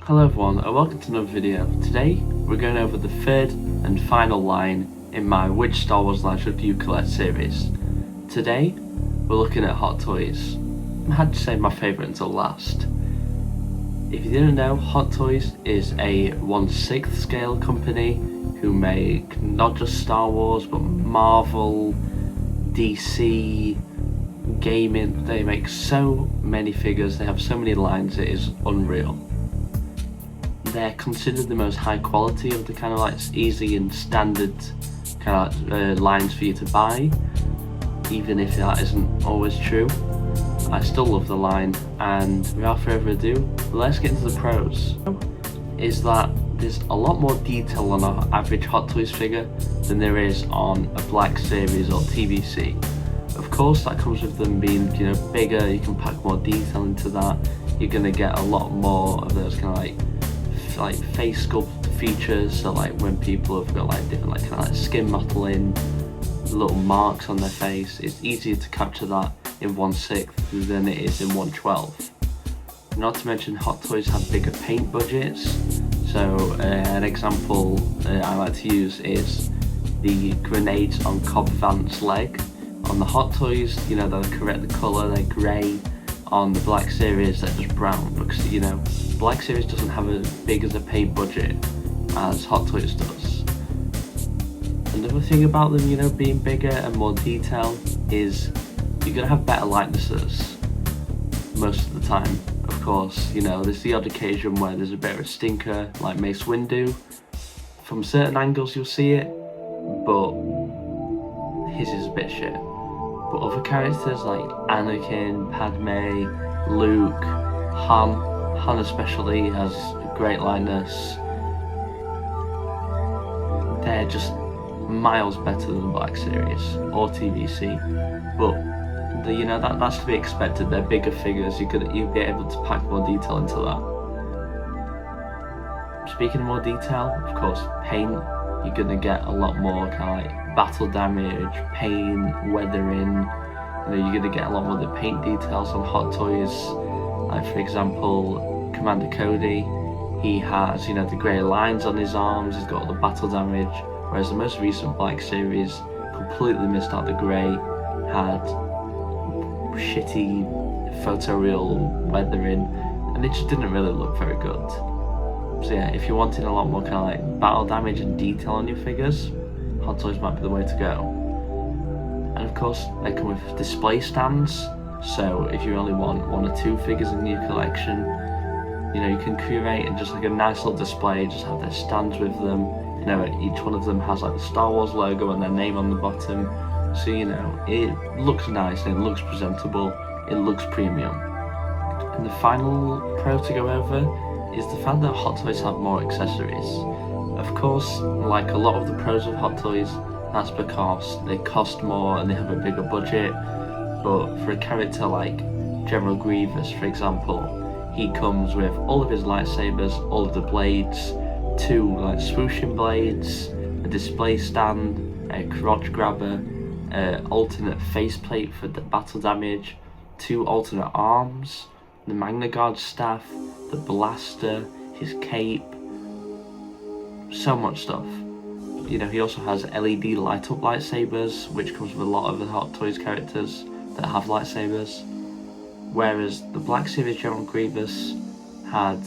Hello everyone and welcome to another video. Today we're going over the third and final line in my Which Star Wars line should you collect series. Today we're looking at Hot Toys. I had to save my favourite until last. If you didn't know, Hot Toys is a 1/6 scale company who make not just Star Wars but Marvel, DC, gaming. They make so many figures, they have so many lines, it is unreal. They're considered the most high quality of the kind of like easy and standard kind of lines for you to buy, even if that isn't always true. I still love the line, and without further ado, let's get into the pros. Is that there's a lot more detail on an average Hot Toys figure than there is on a Black Series or TVC. Of course, that comes with them being, bigger. You can pack more detail into that. You're gonna get a lot more of those kind of like face sculpt features, so like when people have got like different kind of like skin mottling, little marks on their face, it's easier to capture that in 1/6 than it is in 1/12. Not to mention Hot Toys have bigger paint budgets, so an example I like to use is the grenades on Cobb Vanth's leg. On the Hot Toys, they'll correct the colour, they're grey. On the Black Series, they're just brown, because Black Series doesn't have as big as a paint budget as Hot Toys does. Another thing about them, being bigger and more detailed is you're gonna have better likenesses most of the time. Of course, there's the odd occasion where there's a bit of a stinker, like Mace Windu. From certain angles you'll see it, but his is a bit shit. But other characters like Anakin, Padme, Luke, Han especially has great likeness. They're just miles better than Black Series or TVC. But that's to be expected. They're bigger figures. You'd be able to pack more detail into that. Speaking of more detail, of course, paint. You're gonna get a lot more kind of like battle damage, paint, weathering. You're gonna get a lot more of the paint details on Hot Toys. Like for example, Commander Cody, he has the grey lines on his arms. He's got all the battle damage. Whereas the most recent Black Series completely missed out the grey, had shitty photoreal weathering, and it just didn't really look very good. So yeah, if you're wanting a lot more kind of like battle damage and detail on your figures, Hot Toys might be the way to go. And of course, they come with display stands, so if you only want 1 or 2 figures in your collection, you can curate and just like a nice little display, just have their stands with them. Each one of them has like the Star Wars logo and their name on the bottom, so it looks nice and it looks presentable, it looks premium. And the final pro to go over is the fact that Hot Toys have more accessories. Of course, like a lot of the pros of Hot Toys, that's because they cost more and they have a bigger budget. But for a character like General Grievous, for example, he comes with all of his lightsabers, all of the blades, 2 like swooshing blades, a display stand, a crotch grabber, alternate faceplate for the battle damage, 2 alternate arms, the Magna Guard staff, the blaster, his cape, so much stuff. He also has LED light up lightsabers, which comes with a lot of the Hot Toys characters that have lightsabers. Whereas the Black Series General Grievous had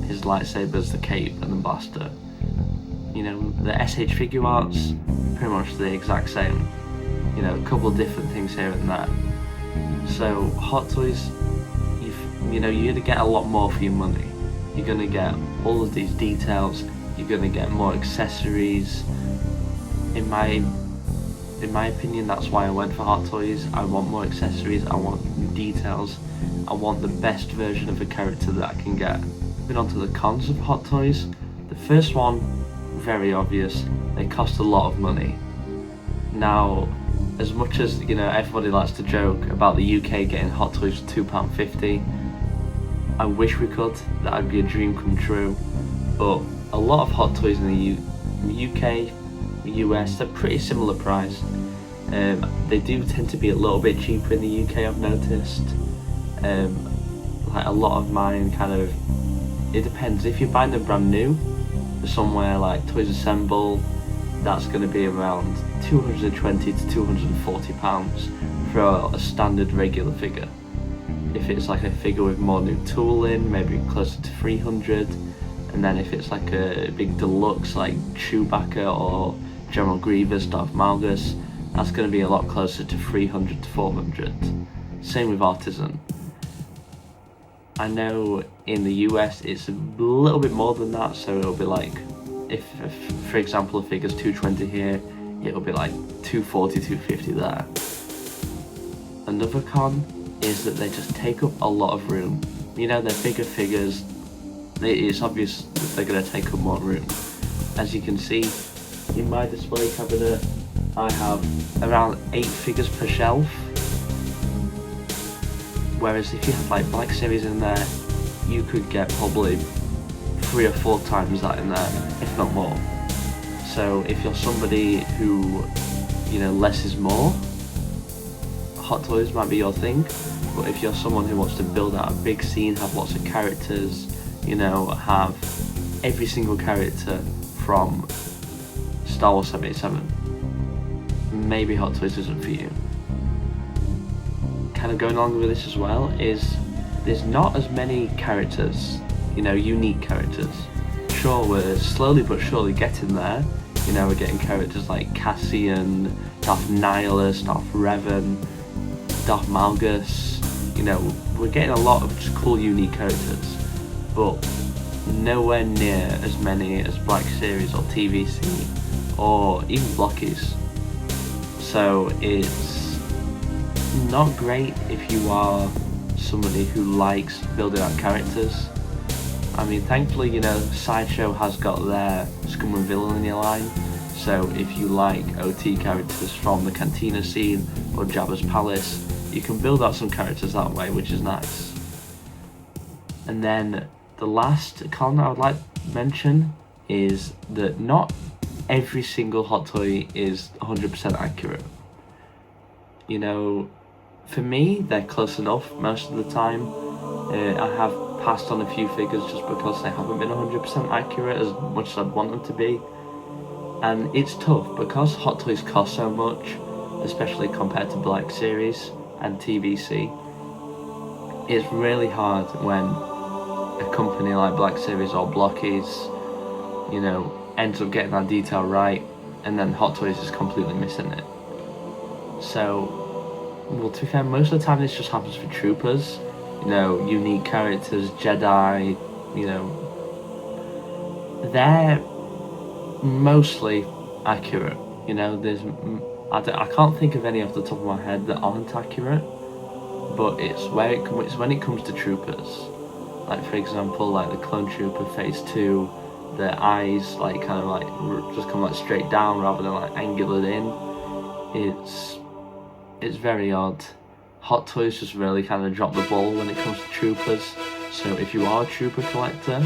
his lightsabers, the cape and the blaster. The SH figure arts, pretty much the exact same. A couple of different things here and there. So Hot Toys, you're gonna get a lot more for your money. You're gonna get all of these details. You're gonna get more accessories. In my opinion, that's why I went for Hot Toys. I want more accessories. I want details. I want the best version of a character that I can get. Moving on to the cons of Hot Toys. The first one, very obvious. They cost a lot of money. Now, as much as everybody likes to joke about the UK getting Hot Toys for £2.50, I wish we could. That'd be a dream come true. But a lot of Hot Toys in the UK, US, they're pretty similar price. They do tend to be a little bit cheaper in the UK, I've noticed. Like a lot of mine kind of it depends. If you're buying them brand new, somewhere like Toys Assemble, that's going to be around £220 to £240 for a standard regular figure. If it's like a figure with more new tooling, maybe closer to 300. And then if it's like a big deluxe like Chewbacca or General Grievous, Darth Malgus, that's going to be a lot closer to 300 to 400. Same with Artisan. I know in the US it's a little bit more than that, so it'll be like, if for example a figure's 220 here, it'll be like 240, 250 there. Another con is that they just take up a lot of room. You know, they're bigger figures, it's obvious that they're going to take up more room. As you can see, in my display cabinet, I have around 8 figures per shelf. Whereas if you have like Black Series in there, you could get probably 3 or 4 times that in there, if not more. So if you're somebody who, you know, less is more, Hot Toys might be your thing. But if you're someone who wants to build out a big scene, have lots of characters, you know, have every single character from Star Wars 787, maybe Hot Toys isn't for you. Kind of going along with this as well is there's not as many characters, you know, unique characters. Sure, we're slowly but surely getting there. You know, we're getting characters like Cassian, Darth Nihilus, Darth Revan, Darth Malgus. You know, we're getting a lot of just cool, unique characters, but nowhere near as many as Black Series or TVC or even Blockies. So it's not great if you are somebody who likes building out characters. I mean, thankfully, you know, Sideshow has got their Scum and Villainy line, so if you like OT characters from the Cantina scene or Jabba's Palace, you can build out some characters that way, which is nice. And then the last con I would like to mention is that not every single Hot Toy is 100% accurate. You know, for me, they're close enough most of the time. I have passed on a few figures just because they haven't been 100% accurate as much as I'd want them to be. And it's tough because Hot Toys cost so much, especially compared to Black Series and TVC. It's really hard when a company like Black Series or Blockies, you know, ends up getting that detail right, and then Hot Toys is completely missing it. So, well, to be fair, most of the time this just happens for Troopers, you know, unique characters, Jedi, you know, they're mostly accurate. You know, I can't think of any off the top of my head that aren't accurate, but it's when it comes to Troopers. Like, for example, like the Clone Trooper Phase 2, their eyes like kind of like just come like straight down rather than like angular in. It's very odd. Hot Toys just really kind of drop the ball when it comes to Troopers. So if you are a Trooper collector,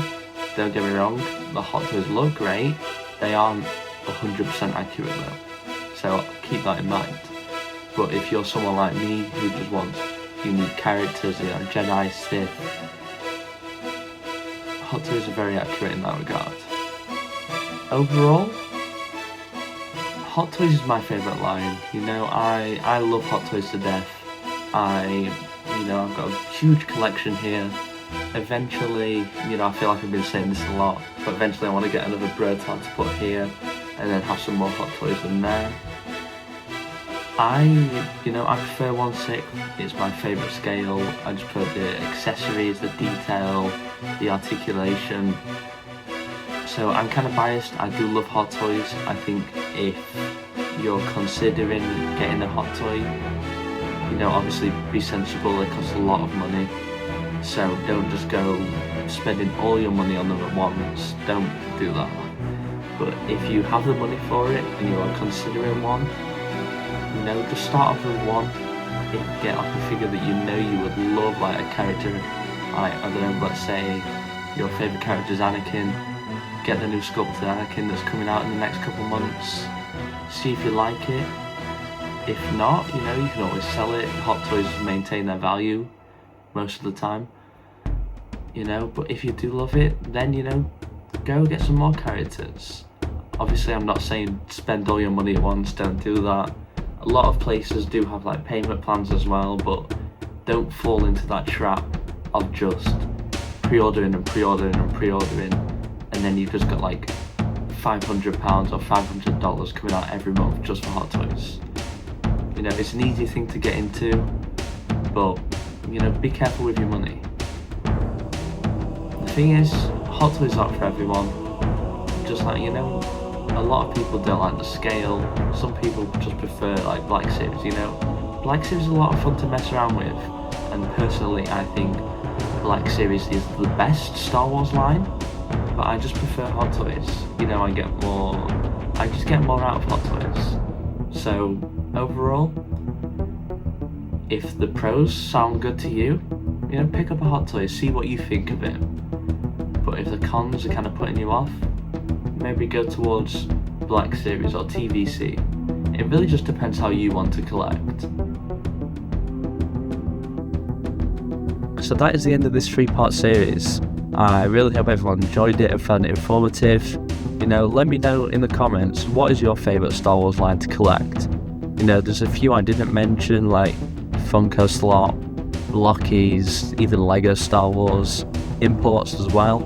don't get me wrong, the Hot Toys look great. They aren't 100% accurate though. So keep that in mind. But if you're someone like me who just wants unique characters, you know, Jedi, Sith, Hot Toys are very accurate in that regard. Overall, Hot Toys is my favourite line. You know, I love Hot Toys to death. I've got a huge collection here. Eventually, you know, I feel like I've been saying this a lot, but eventually I want to get another Broton to put here and then have some more Hot Toys in there. I prefer 1/6. It's my favourite scale. I just put the accessories, the detail, the articulation. So I'm kind of biased. I do love Hot Toys. I think if you're considering getting a Hot Toy, you know, obviously be sensible. It costs a lot of money. So don't just go spending all your money on them at once. Don't do that. But if you have the money for it and you are considering one, you know, just start off with one. If you get like a figure that you know you would love, like a character, like, I don't know, let's say your favourite character is Anakin, get the new sculpted Anakin that's coming out in the next couple of months. See if you like it. If not, you know, you can always sell it. Hot Toys maintain their value most of the time. you know. But if you do love it, then, you know, go get some more characters. Obviously, I'm not saying spend all your money at once, don't do that. A lot of places do have like payment plans as well, but don't fall into that trap of just pre-ordering and pre-ordering and pre-ordering, and then you've just got like £500 or $500 coming out every month just for Hot Toys. You know, it's an easy thing to get into, but, you know, be careful with your money. The thing is, Hot Toys aren't for everyone. Just like, you know, a lot of people don't like the scale. Some people just prefer like Black Series, you know. Black Series is a lot of fun to mess around with, and personally I think Black Series is the best Star Wars line, but I just prefer Hot Toys. You know, I just get more out of Hot Toys. So overall, if the pros sound good to you, you know, pick up a Hot Toys, see what you think of it. But if the cons are kind of putting you off, maybe go towards Black Series or TVC. It really just depends how you want to collect. So that is the end of this 3-part series. I really hope everyone enjoyed it and found it informative. You know, let me know in the comments, what is your favourite Star Wars line to collect? You know, there's a few I didn't mention, like Funko Slot, Blockies, even Lego Star Wars, imports as well.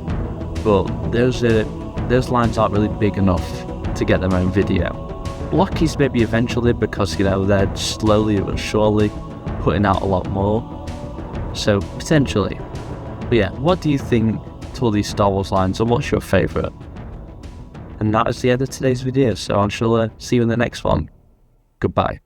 But those lines aren't really big enough to get their own video. Blockies maybe eventually, because, you know, they're slowly but surely putting out a lot more. So potentially. But yeah, what do you think to all these Star Wars lines, and what's your favourite? And that is the end of today's video, so I shall see you in the next one. Goodbye.